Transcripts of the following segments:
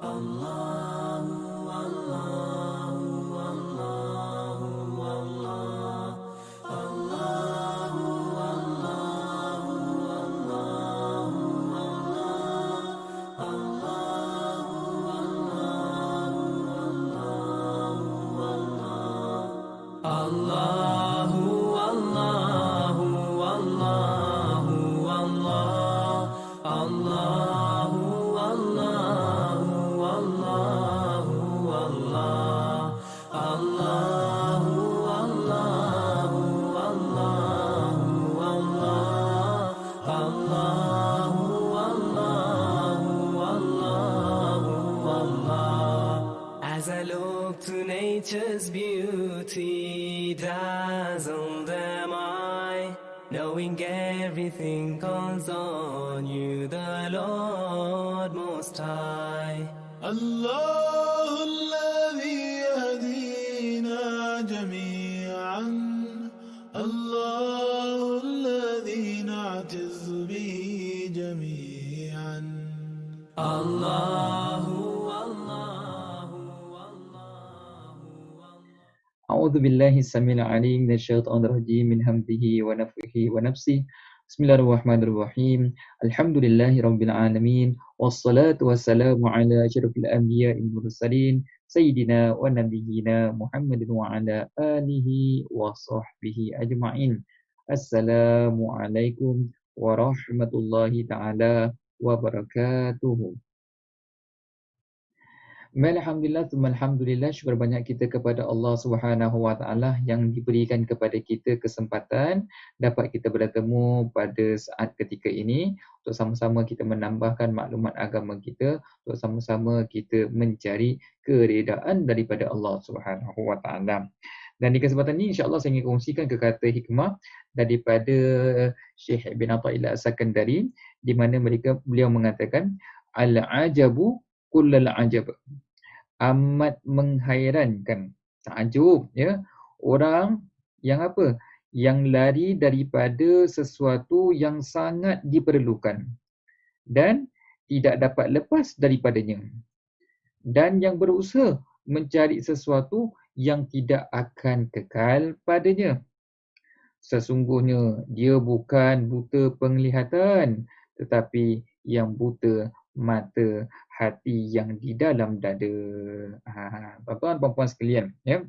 Allahu Allahu Allahu Allah Allahu Allahu Allahu Allahu Allahu Allahu Allahu Allah Allahu Allahu Allahu Allah Allahu Allahu Allahu Allah Allahu Allahu Allahu Allah. As I look to nature's beauty, dazzled am I, knowing everything calls on you, the Lord Most High. الله الذي يهدينا جميعا الله الذي نعتز به جميعا Allahu أعوذ بالله السميع العليم من الشيطان الرجيم من همزه ونفخه ونفسه بسم الله الرحمن الرحيم الحمد لله رب العالمين والصلاة والسلام على أشرف الأنبياء والمرسلين سيدنا ونبينا محمد وعلى آله وصحبه أجمعين السلام عليكم ورحمة الله تعالى وبركاته. Alhamdulillah, alhamdulillah, syukur banyak kita kepada Allah Subhanahu Wa Taala yang diberikan kepada kita kesempatan dapat kita bertemu pada saat ketika ini untuk sama-sama kita menambahkan maklumat agama kita, untuk sama-sama kita mencari keredaan daripada Allah Subhanahu Wa Taala. Dan di kesempatan ini insya-Allah saya ingin kongsikan kekata hikmah daripada Syekh Ibn Athaillah As-Sakandari di mana beliau mengatakan al-ajabu kullal ajab, amat menghairankan, takjub ya, orang yang apa, yang lari daripada sesuatu yang sangat diperlukan dan tidak dapat lepas daripadanya, dan yang berusaha mencari sesuatu yang tidak akan kekal padanya. Sesungguhnya dia bukan buta penglihatan, tetapi yang buta mata hati yang di dalam dada. Tuan-tuan puan-puan sekalian, ya.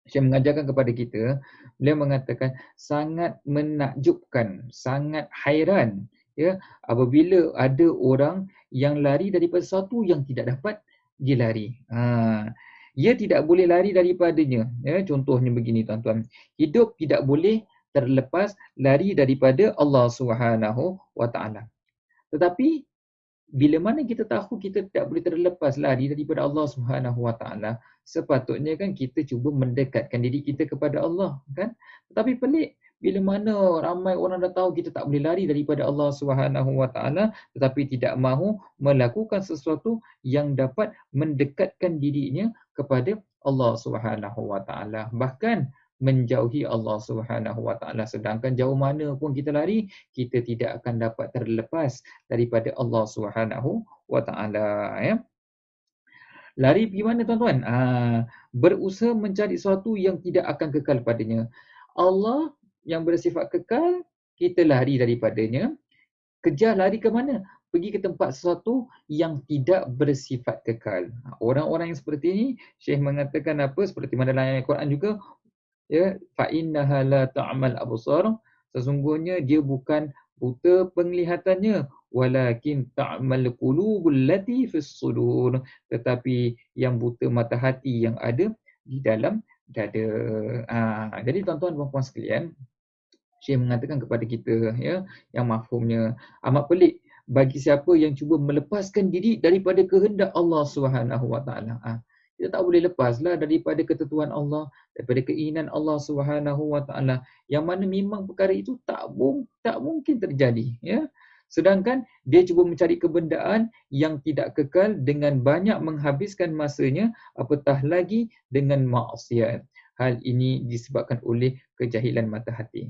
Saya mengajarkan kepada kita, beliau mengatakan sangat menakjubkan, sangat hairan ya apabila ada orang yang lari daripada sesuatu yang tidak dapat dilari. Ia tidak boleh lari daripadanya. Ya, contohnya begini tuan-tuan. Hidup tidak boleh terlepas lari daripada Allah Subhanahu Wa Taala. Tetapi bila mana kita tahu kita tidak boleh terlepas lari daripada Allah Subhanahu Wa Taala, sepatutnya kan kita cuba mendekatkan diri kita kepada Allah, kan? Tetapi pelik bila mana ramai orang dah tahu kita tak boleh lari daripada Allah Subhanahu Wa Taala, tetapi tidak mahu melakukan sesuatu yang dapat mendekatkan dirinya kepada Allah Subhanahu Wa Taala. Bahkan menjauhi Allah Subhanahu Wa Taala, sedangkan jauh mana pun kita lari, kita tidak akan dapat terlepas daripada Allah Subhanahu Wa Taala ya. Lari pergi mana tuan-tuan? Berusaha mencari sesuatu yang tidak akan kekal padanya. Allah yang bersifat kekal, kita lari daripadanya. Kejar lari ke mana? Pergi ke tempat sesuatu yang tidak bersifat kekal. Orang-orang yang seperti ini, Syekh mengatakan apa? Seperti mana dalam ayat Quran juga, ya, fa innaha la ta'mal absar, sesungguhnya dia bukan buta penglihatannya, walakin ta'mal qulubul lati fis sudur, tetapi yang buta mata hati yang ada di dalam dada. Jadi tuan-tuan dan puan-puan sekalian, Syekh mengatakan kepada kita ya, yang mafhumnya amat pelik bagi siapa yang cuba melepaskan diri daripada kehendak Allah Subhanahu Wa Taala. Kita tak boleh lepaslah daripada ketentuan Allah, daripada keinginan Allah Subhanahu Wa Taala, yang mana memang perkara itu tak mungkin terjadi ya. Sedangkan dia cuba mencari kebendaan yang tidak kekal dengan banyak menghabiskan masanya, apatah lagi dengan maksiat. Hal ini disebabkan oleh kejahilan mata hati.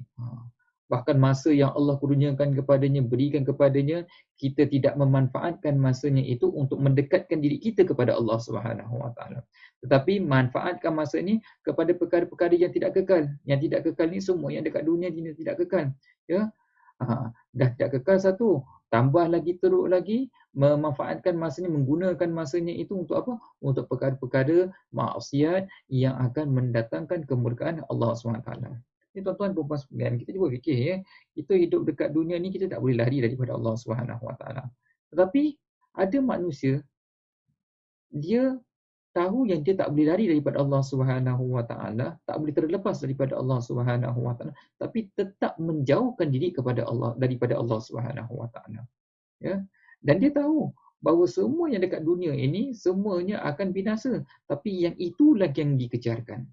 bahkan masa yang Allah kurniakan kepadanya, berikan kepadanya, kita tidak memanfaatkan masanya itu untuk mendekatkan diri kita kepada Allah Subhanahu Wa Taala. Tetapi manfaatkan masa ni kepada perkara-perkara yang tidak kekal. Yang tidak kekal ni semua yang dekat dunia ni tidak kekal. Ya. Dah tidak kekal satu, tambah lagi teruk lagi memanfaatkan masanya, menggunakan masanya itu untuk apa? Untuk perkara-perkara maksiat yang akan mendatangkan kemurkaan Allah SWT. Ini tuan-tuan dan puan sekalian, kita cuba fikir ya, kita hidup dekat dunia ni kita tak boleh lari daripada Allah SWT. Tetapi ada manusia dia tahu yang dia tak boleh lari daripada Allah SWT, tak boleh terlepas daripada Allah SWT, tapi tetap menjauhkan diri kepada Allah daripada Allah SWT. Ya. Dan dia tahu bahawa semua yang dekat dunia ini semuanya akan binasa, tapi yang itulah yang dikejarkan.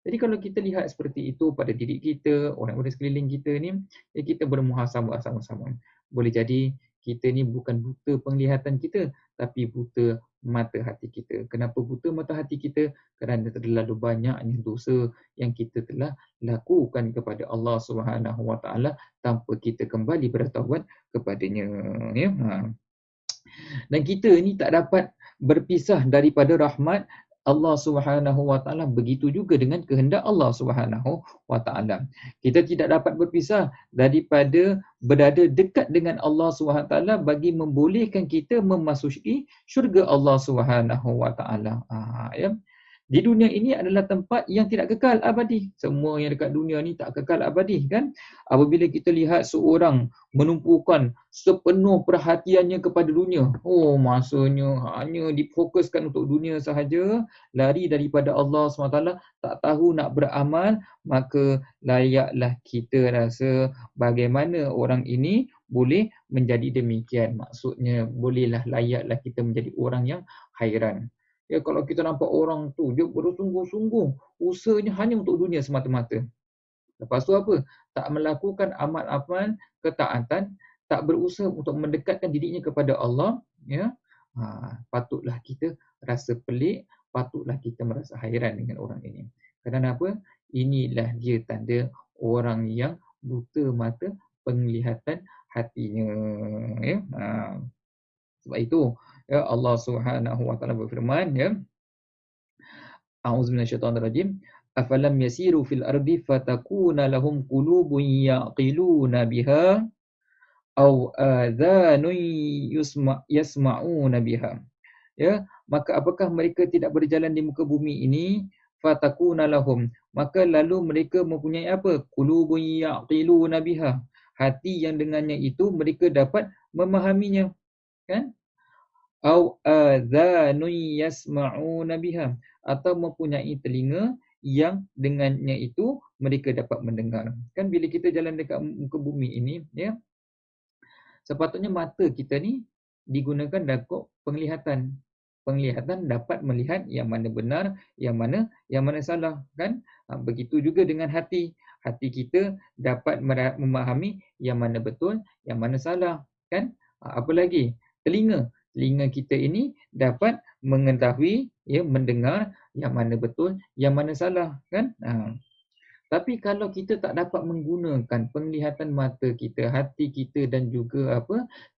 Jadi kalau kita lihat seperti itu pada diri kita, orang-orang sekeliling kita ni, ya kita bermuhasabah sama-sama. Boleh jadi kita ni bukan buta penglihatan kita, tapi buta mata hati kita. Kenapa buta mata hati kita? Kerana terlalu banyaknya dosa yang kita telah lakukan kepada Allah Subhanahu Wa Taala tanpa kita kembali bertaubat kepadanya. Ya. Dan kita ni tak dapat berpisah daripada rahmat Allah Subhanahu Wa Taala, begitu juga dengan kehendak Allah Subhanahu Wa Taala. Kita tidak dapat berpisah daripada berada dekat dengan Allah Subhanahu Wa Taala bagi membolehkan kita memasuki syurga Allah Subhanahu Wa Taala. Ya. Di dunia ini adalah tempat yang tidak kekal abadi. Semua yang dekat dunia ni tak kekal abadi kan? Apabila kita lihat seorang menumpukan sepenuh perhatiannya kepada dunia, masanya hanya difokuskan untuk dunia sahaja, lari daripada Allah SWT, tak tahu nak beramal, maka layaklah kita rasa bagaimana orang ini boleh menjadi demikian. Maksudnya bolehlah, layaklah kita menjadi orang yang hairan. Ya, kalau kita nampak orang tu, dia bersungguh-sungguh, usahanya hanya untuk dunia semata-mata. Lepas tu apa? Tak melakukan amal-amal ketaatan, tak berusaha untuk mendekatkan dirinya kepada Allah, ya. Patutlah kita rasa pelik, patutlah kita merasa hairan dengan orang ini. Kerana apa? Inilah dia tanda orang yang buta mata penglihatan hatinya, ya. Sebab itu ya Allah Subhanahu Wa Taala berfirman, ya, A'udzu minasyaitonir rajim, afalam yasiru fil ardi fatakuna lahum qulubun yaqiluna biha aw adhanun yasma'una biha. Ya, maka apakah mereka tidak berjalan di muka bumi ini, fatakuna lahum, maka lalu mereka mempunyai apa? Qulubun yaqiluna biha, hati yang dengannya itu mereka dapat memahaminya, kan? Au adhanun yasma'una biha, atau mempunyai telinga yang dengannya itu mereka dapat mendengar. Kan bila kita jalan dekat muka bumi ini, ya, sepatutnya mata kita ni digunakan untuk penglihatan. Penglihatan dapat melihat yang mana benar, yang mana salah, kan? Begitu juga dengan hati. Hati kita dapat memahami yang mana betul, yang mana salah, kan? Apa lagi? Telinga. Telinga kita ini dapat mengetahui, ya, mendengar yang mana betul, yang mana salah, kan? Tapi kalau kita tak dapat menggunakan penglihatan mata kita, hati kita dan juga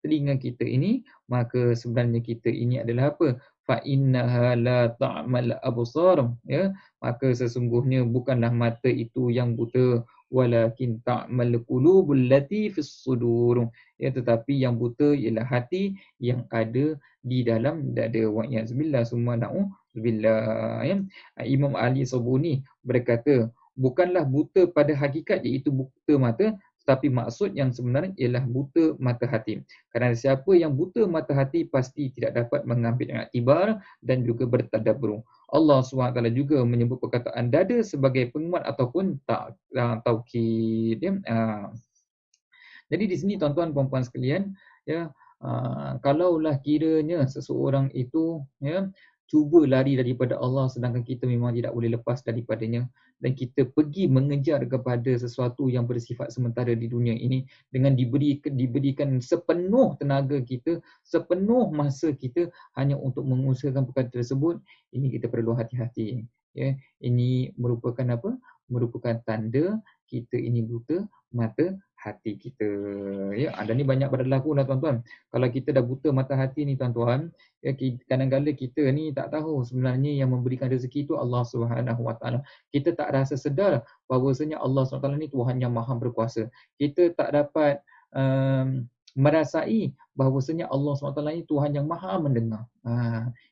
telinga kita ini, maka sebenarnya kita ini adalah apa? Fa innaha la ta'mal absar, ya, maka sesungguhnya bukanlah mata itu yang buta, walakin ta'mal qulubul lati fis sudur, ya, tetapi yang buta ialah hati yang ada di dalam dada. Wa ya'zubillah summa na'udzubillah, ya. Imam Ali Sabuni berkata, bukanlah buta pada hakikat iaitu buta mata, tetapi maksud yang sebenarnya ialah buta mata hati. Kerana siapa yang buta mata hati pasti tidak dapat mengambil iktibar dan juga bertadabbur. Allah SWT juga menyebut perkataan dada sebagai penguat ataupun taukid, ya. Jadi di sini tuan-tuan puan-puan sekalian, ya, kalaulah kiranya seseorang itu, ya, cuba lari daripada Allah sedangkan kita memang tidak boleh lepas daripadanya, dan kita pergi mengejar kepada sesuatu yang bersifat sementara di dunia ini dengan diberikan sepenuh tenaga kita, sepenuh masa kita hanya untuk mengusahakan perkara tersebut, ini kita perlu hati-hati, ya. Ini merupakan apa? Merupakan tanda kita ini buta mata hati kita. Ya, dan ni banyak berlaku dah tuan-tuan. Kalau kita dah buta mata hati ni tuan-tuan, ya, kadang-kadang kita ni tak tahu sebenarnya yang memberikan rezeki itu Allah Subhanahu Wa Taala. Kita tak rasa sedar bahawasanya Allah Subhanahu Wa Taala ni Tuhan yang Maha Berkuasa. Kita tak dapat merasai bahawasanya Allah SWT ni Tuhan yang Maha Mendengar.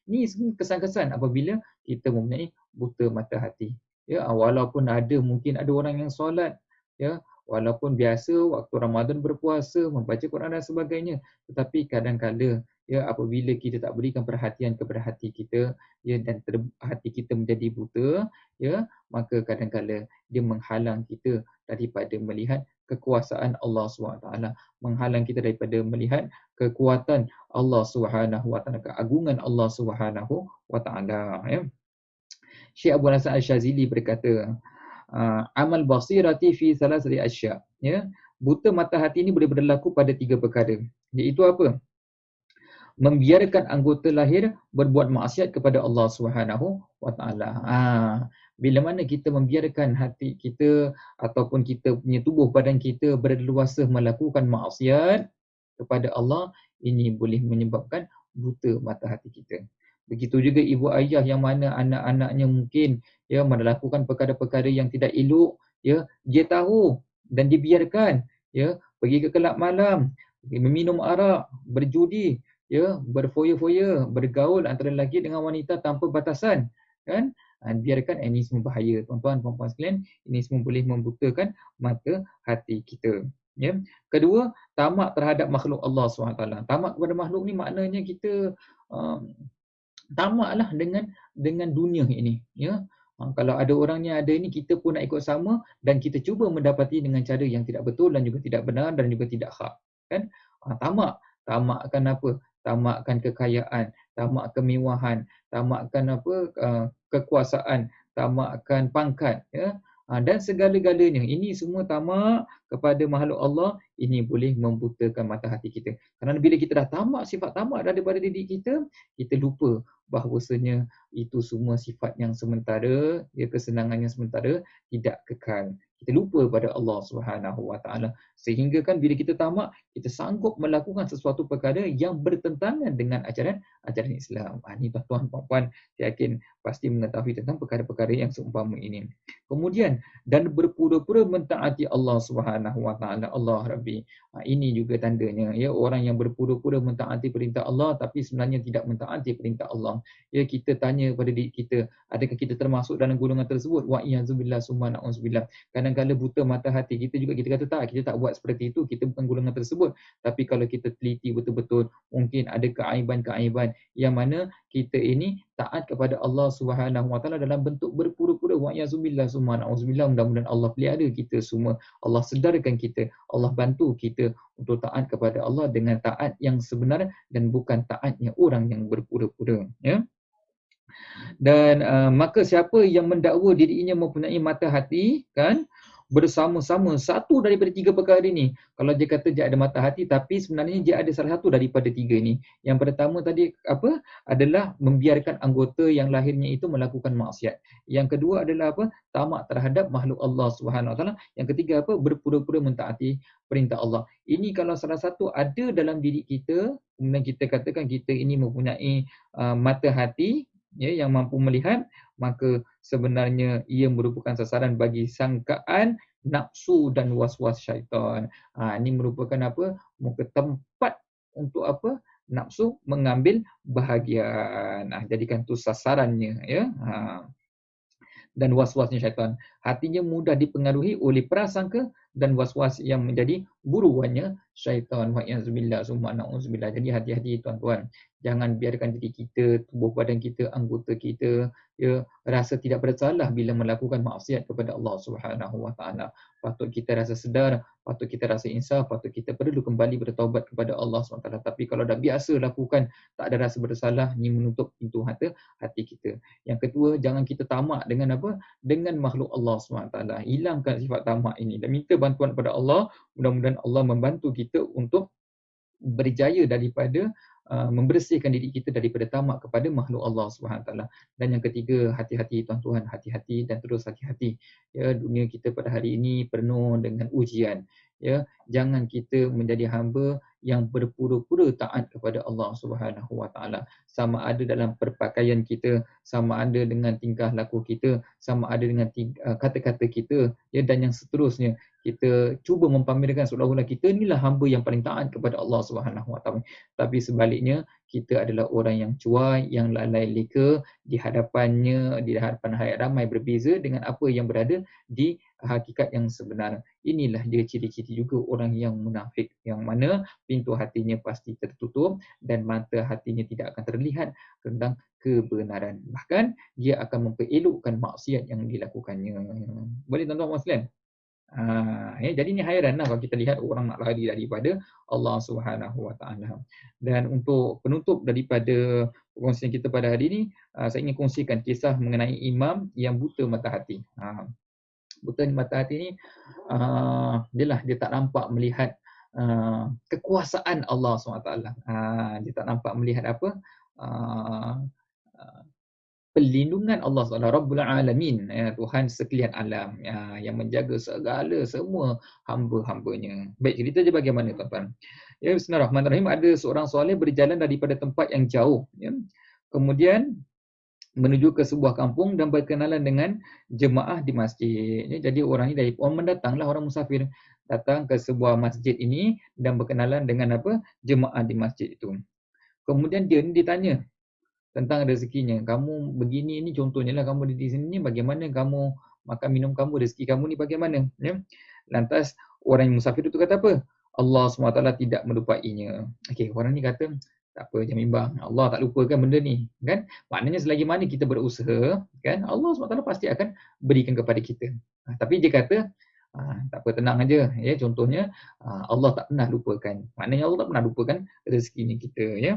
Ni semua kesan-kesan apabila kita mempunyai buta mata hati. Ya, walaupun mungkin ada orang yang solat, ya, walaupun biasa waktu Ramadan berpuasa, membaca Quran dan sebagainya, tetapi kadang-kala ya apabila kita tak berikan perhatian kepada hati kita, ya, dan hati kita menjadi buta, ya, maka kadang-kala dia menghalang kita daripada melihat kekuasaan Allah SWT, menghalang kita daripada melihat kekuatan Allah SWT, keagungan Allah SWT, ya. Syekh Abu Hasan Al-Syazili berkata, amal basirati fi thalathati asya', ya. Buta mata hati ini boleh berlaku pada 3 perkara. Iaitu apa? Membiarkan anggota lahir berbuat maksiat kepada Allah SWT. Bila mana kita membiarkan hati kita ataupun kita punya tubuh badan kita berleluasa melakukan maksiat kepada Allah, ini boleh menyebabkan buta mata hati kita. Begitu juga ibu ayah yang mana anak-anaknya mungkin ya melakukan perkara-perkara yang tidak elok, ya, dia tahu dan dibiarkan, ya, pergi ke kelab malam, meminum arak, berjudi, ya, berfoya-foya, bergaul antara lelaki dengan wanita tanpa batasan, kan? Biarkan, ini semua bahaya tuan-tuan puan-puan sekalian. Ini semua boleh membutakan mata hati kita, ya. Kedua, tamak terhadap makhluk Allah SWT. Tamak kepada makhluk ni maknanya kita tamaklah dengan dunia ini, ya. Kalau ada orang yang ada ini, kita pun nak ikut sama dan kita cuba mendapati dengan cara yang tidak betul dan juga tidak benar dan juga tidak hak, kan? Tamakkan apa? Tamakkan kekayaan, tamak kemewahan, tamakkan apa? Kekuasaan, tamakkan pangkat, ya. Dan segala-galanya. Ini semua tamak kepada makhluk Allah, ini boleh membutakan mata hati kita. Kerana bila kita dah tamak, sifat tamak daripada diri kita, kita lupa bahawasanya itu semua sifat yang sementara, ya, kesenangan yang sementara, tidak kekal. Kita lupa pada Allah SWT. Sehingga kan bila kita tamak, kita sanggup melakukan sesuatu perkara yang bertentangan dengan ajaran Islam. Ini tuan-tuan, puan-puan, saya yakin pasti mengetahui tentang perkara-perkara yang seumpama ini. Kemudian, dan berpura-pura mentaati Allah SWT. Allah Rabbi. Ini juga tandanya, ya, orang yang berpura-pura mentaati perintah Allah tapi sebenarnya tidak mentaati perintah Allah. Ya, kita tanya pada diri kita, adakah kita termasuk dalam golongan tersebut? Wa iyyazubillah summa na'udzubillah. Kadang-kadang buta mata hati kita juga, kita kata tak, kita tak buat seperti itu, kita bukan golongan tersebut. Tapi kalau kita teliti betul-betul, mungkin ada keaiban-keaiban yang mana kita ini taat kepada Allah SWT dalam bentuk berpura-pura. Wa iyyazubillah summa na'udzubillah. Mudah-mudahan Allah pelihara kita semua, Allah sedarkan kita, Allah bantu kita untuk taat kepada Allah dengan taat yang sebenar dan bukan taatnya orang yang berpura-pura, ya. Dan maka siapa yang mendakwa dirinya mempunyai mata hati, kan, bersama-sama satu daripada 3 perkara ini. Kalau dia kata dia ada mata hati tapi sebenarnya dia ada salah satu daripada 3 ini. Yang pertama tadi apa? Adalah membiarkan anggota yang lahirnya itu melakukan maksiat. Yang kedua adalah apa? Tamak terhadap makhluk Allah SWT. Yang ketiga apa? Berpura-pura mentaati perintah Allah. Ini kalau salah satu ada dalam diri kita, kemudian kita katakan kita ini mempunyai mata hati, ya, yang mampu melihat, maka sebenarnya ia merupakan sasaran bagi sangkaan nafsu dan was-was syaitan. Ini merupakan apa? Muka tempat untuk apa? Nafsu mengambil bahagian. Jadikan tu sasarannya, ya. Dan was-wasnya syaitan. Hatinya mudah dipengaruhi oleh prasangka dan was-was yang menjadi buruannya syaitan. Wa'iyyazubillah summa na'udzubillah. Jadi hati-hati tuan-tuan. Jangan biarkan diri kita, tubuh badan kita, anggota kita, ya, rasa tidak bersalah bila melakukan maksiat kepada Allah SWT. Patut kita rasa sedar, patut kita rasa insaf, patut kita perlu kembali bertaubat kepada Allah SWT. Tapi kalau dah biasa lakukan, tak ada rasa bersalah, ini menutup pintu hati kita. Yang kedua, jangan kita tamak dengan apa? Dengan makhluk Allah SWT. Hilangkan sifat tamak ini dan minta bantuan kepada Allah. Mudah-mudahan Allah membantu kita untuk berjaya daripada membersihkan diri kita daripada tamak kepada makhluk Allah Subhanahu Taala. Dan yang ketiga, hati-hati tuan-tuan, hati-hati dan terus hati-hati. Ya, dunia kita pada hari ini penuh dengan ujian. Ya, jangan kita menjadi hamba yang berpura-pura taat kepada Allah Subhanahu Wa Taala. Sama ada dalam perpakaian kita, sama ada dengan tingkah laku kita, sama ada dengan kata-kata kita, ya, dan yang seterusnya. Kita cuba mempamerkan seolah-olah kita inilah hamba yang paling taat kepada Allah Subhanahu Wa Taala. Tapi sebaliknya, kita adalah orang yang cuai, yang lalai leka di hadapannya, di hadapan halayak ramai, berbeza dengan apa yang berada di hakikat yang sebenar. Inilah dia ciri-ciri juga orang yang munafik, yang mana pintu hatinya pasti tertutup dan mata hatinya tidak akan terlihat tentang kebenaran. Bahkan dia akan memperelokkan maksiat yang dilakukannya. Boleh tuan-tuan Muslim? Jadi ni hairanlah kalau kita lihat orang nak lari daripada Allah Subhanahu Wa Taala. Dan untuk penutup daripada perkongsian kita pada hari ini, saya ingin kongsikan kisah mengenai imam yang buta mata hati. Buta mata hati ni, dia tak nampak melihat kekuasaan Allah SWT. Dia tak nampak melihat apa? Perlindungan Allah SWT, Rabbul Alamin, Tuhan sekalian alam, yang menjaga segala semua hamba-hambanya. Baik, cerita je bagaimana tuan-tuan. Ya, Bismillahirrahmanirrahim. Ada seorang soleh berjalan daripada tempat yang jauh, ya. Kemudian menuju ke sebuah kampung dan berkenalan dengan jemaah di masjid. Jadi orang ni orang mendatanglah, orang musafir datang ke sebuah masjid ini dan berkenalan dengan apa? Jemaah di masjid itu. Kemudian dia ni ditanya tentang rezekinya. Kamu begini ni contohnya lah, kamu di sini ni bagaimana kamu makan minum kamu, rezeki kamu ni bagaimana? Ya? Lantas orang yang musafir itu kata apa? Allah SWT tidak melupainya. Okey, orang ni kata tak apa, jangan bimbang. Allah tak lupakan benda ni, kan? Maknanya selagi mana kita berusaha, kan, Allah SWT pasti akan berikan kepada kita. Tapi dia kata, tak apa, tenang aja. Ya, contohnya, Allah tak pernah lupakan. Maknanya Allah tak pernah lupakan rezeki ni kita. Ya.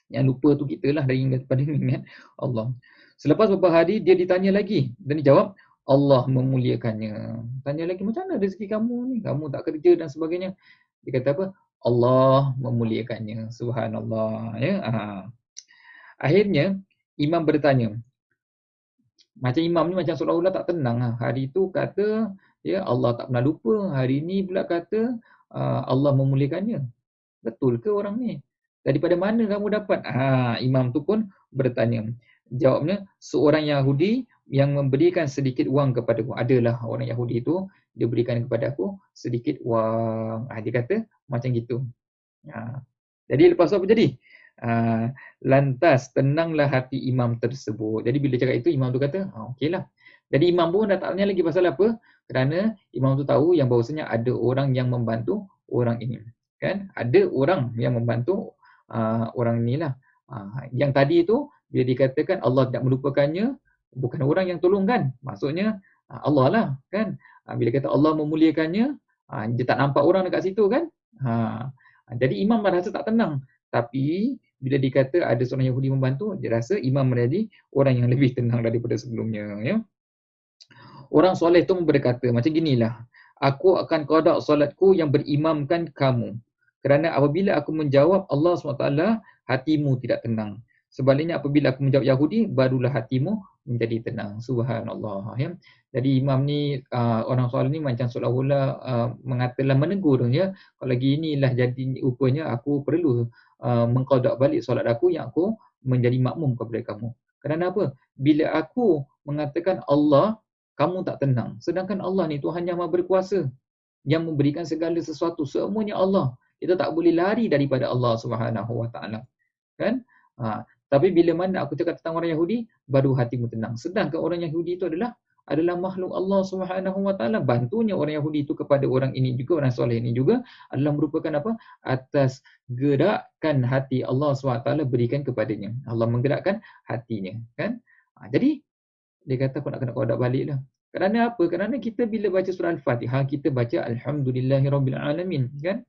Yang lupa tu kita lah daripada ingat Allah. Selepas beberapa hari, dia ditanya lagi. Dan dia jawab, Allah memuliakannya. Tanya lagi, macam mana rezeki kamu ni? Kamu tak kerja dan sebagainya. Dia kata apa? Allah memuliakannya. Subhanallah. Ya. Akhirnya, imam bertanya. Macam imam ni macam seolah-olah tak tenang. Hari tu kata, ya, Allah tak pernah lupa. Hari ni pula kata, Allah memuliakannya. Betul ke orang ni? Daripada mana kamu dapat? Imam tu pun bertanya. Jawabnya, seorang Yahudi yang memberikan sedikit wang kepadaku. Adalah orang Yahudi tu, dia berikan kepada aku sedikit wang. Dia kata macam gitu. Jadi lepas tu apa jadi? Lantas tenanglah hati imam tersebut. Jadi bila cakap itu, imam tu kata, okeylah. Jadi imam pun dah tak tanya lagi pasal apa? Kerana imam tu tahu yang bahawasanya ada orang yang membantu orang ini. Kan? Ada orang yang membantu orang inilah. Yang tadi itu bila dikatakan Allah tidak melupakannya, bukan orang yang tolong kan? Maksudnya Allah lah, kan? Bila kata Allah memuliakannya, dia tak nampak orang dekat situ kan? Jadi imam rasa tak tenang. Tapi bila dikata ada seorang Yahudi membantu, dia rasa imam menjadi orang yang lebih tenang daripada sebelumnya. Ya? Orang soleh itu berkata macam ginilah, aku akan qada solatku yang berimamkan kamu. Kerana apabila aku menjawab Allah SWT, hatimu tidak tenang. Sebaliknya apabila aku menjawab Yahudi, barulah hatimu menjadi tenang. Subhanallah. Ya. Jadi imam ni, orang soleh ni macam seolah-olah mengatakan, menegur. Ya. Kalau ginilah jadi rupanya aku perlu mengqada balik solat aku yang aku menjadi makmum kepada kamu. Kerana apa? Bila aku mengatakan Allah, kamu tak tenang. Sedangkan Allah ni Tuhan yang Maha Berkuasa, yang memberikan segala sesuatu. Semuanya Allah. Kita tak boleh lari daripada Allah Subhanahu Wa Taala. Kan? Tapi bila mana aku cakap tentang orang Yahudi, baru hatimu tenang. Sedangkan orang Yahudi itu adalah makhluk Allah Subhanahu Wa Taala. Bantunya orang Yahudi itu kepada orang ini juga, orang soleh ini juga adalah merupakan apa? Atas gerakan hati Allah Subhanahu Wa Taala berikan kepadanya. Allah menggerakkan hatinya, kan? Jadi dia kata aku nak kena qada baliklah. Kerana apa? Kerana kita bila baca surah Al-Fatihah, kita baca Alhamdulillahirabbil alamin, kan?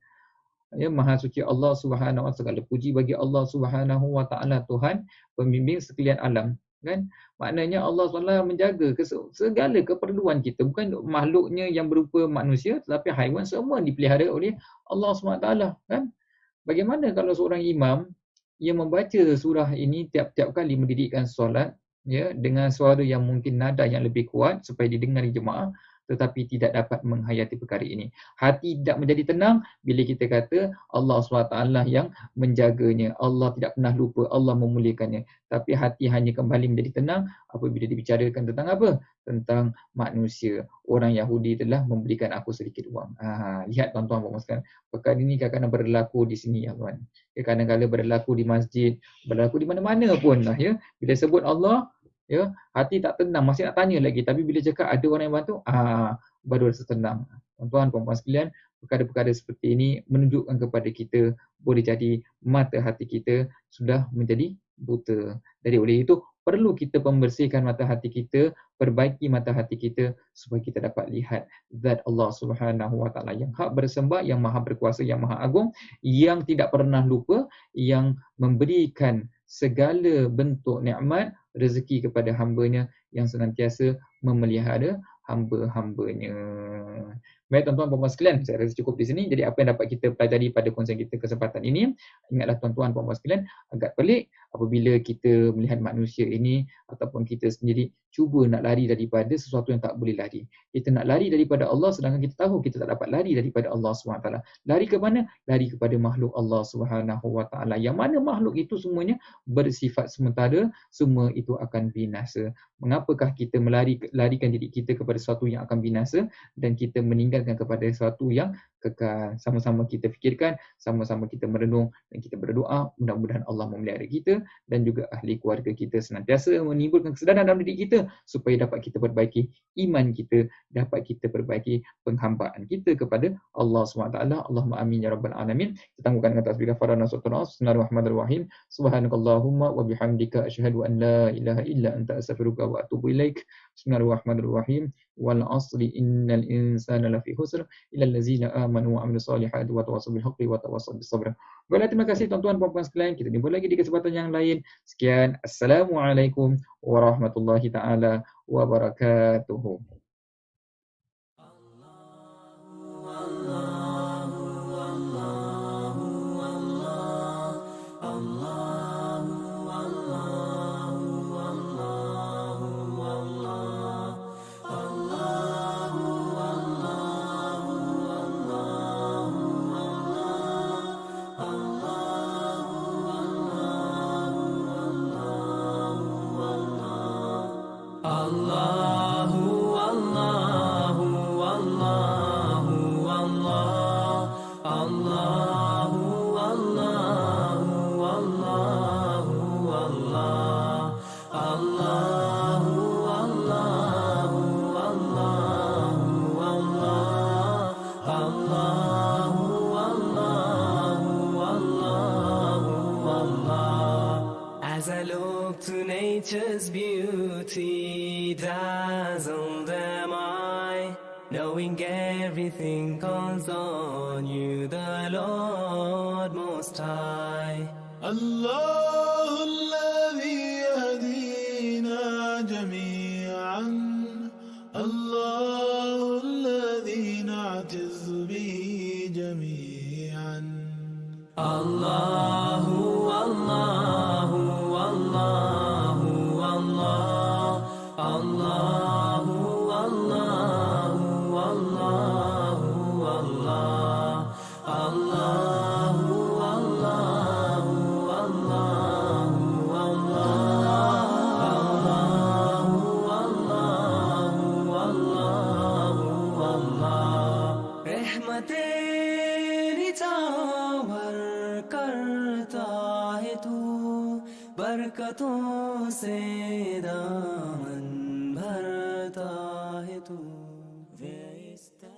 Ya, Maha Suci Allah Subhanahu Wa Taala, segala puji bagi Allah Subhanahu Wa Taala, Tuhan pembimbing sekalian alam, kan? Maknanya Allah SWT menjaga segala keperluan kita, bukan makhluknya yang berupa manusia, tetapi haiwan semua dipelihara oleh Allah SWT, kan? Bagaimana kalau seorang imam yang membaca surah ini tiap-tiap kali mendirikan solat, ya, dengan suara yang mungkin nada yang lebih kuat supaya didengar jemaah, tetapi tidak dapat menghayati perkara ini. Hati tidak menjadi tenang bila kita kata Allah SWT yang menjaganya. Allah tidak pernah lupa, Allah memuliakannya. Tapi hati hanya kembali menjadi tenang apabila dibicarakan tentang apa? Tentang manusia. Orang Yahudi telah memberikan aku sedikit wang. Lihat tuan-tuan puan sekalian. Perkara ini kadang-kadang berlaku di sini ya tuan. Kadang-kadang berlaku di masjid, berlaku di mana-mana pun lah ya. Bila sebut Allah, ya, hati tak tenang, masih nak tanya lagi. Tapi bila cakap ada orang yang bantu, baru rasa tenang. Tuan-tuan, puan-puan sekalian, perkara-perkara seperti ini menunjukkan kepada kita boleh jadi mata hati kita sudah menjadi buta. Jadi oleh itu, perlu kita pembersihkan mata hati kita, perbaiki mata hati kita supaya kita dapat lihat zat Allah Subhanahu Wa Taala yang hak bersembah, yang maha berkuasa, yang maha agung, yang tidak pernah lupa, yang memberikan segala bentuk nikmat rezeki kepada hamba-Nya, yang senantiasa memelihara hamba-hambanya. Baik tuan-tuan dan puan-puan sekalian, saya rasa cukup di sini. Jadi apa yang dapat kita pelajari pada kongsian kita kesempatan ini, ingatlah tuan-tuan dan puan-puan sekalian, agak pelik apabila kita melihat manusia ini ataupun kita sendiri cuba nak lari daripada sesuatu yang tak boleh lari. Kita nak lari daripada Allah sedangkan kita tahu kita tak dapat lari daripada Allah SWT. Lari ke mana? Lari kepada makhluk Allah SWT. Yang mana makhluk itu semuanya bersifat sementara, semua itu akan binasa. Mengapakah kita larikan diri kita kepada sesuatu yang akan binasa dan kita meninggalkan kepada sesuatu yang kekal? Sama-sama kita fikirkan, sama-sama kita merenung dan kita berdoa mudah-mudahan Allah memelihara kita dan juga ahli keluarga kita senantiasa menimbulkan kesedaran dalam diri kita supaya dapat kita perbaiki iman kita, dapat kita perbaiki penghambaan kita kepada Allah SWT. Allahumma amin ya rabbal alamin. Kita tangguhkan dengan tasbih kafarah surah Bismillahirrahmanirrahim. Subhanakallahumma wa bihamdika asyhadu an la ilaha illa anta astaghfiruka wa atubu ilaik. Bismillahirrahmanirrahim. Wal 'asri innal insana lafi khusr illa allazina amanu wa amilus solihati wa tawassaw bil haqqi wa tawassaw bis sabr. Baiklah, terima kasih tuan-tuan dan puan-puan sekalian. Kita jumpa lagi di kesempatan yang lain. Sekian. Assalamualaikum warahmatullahi taala wabarakatuh. As I look to nature's beauty, dazzled am I, knowing everything calls on you, the Lord Most High. الله الذي يهدينا جميعا، الله الذي نعتز به جميعا. الله الله الله الله الله الله الله الله الله बरकतों से दामन भरता है तू व्यस्त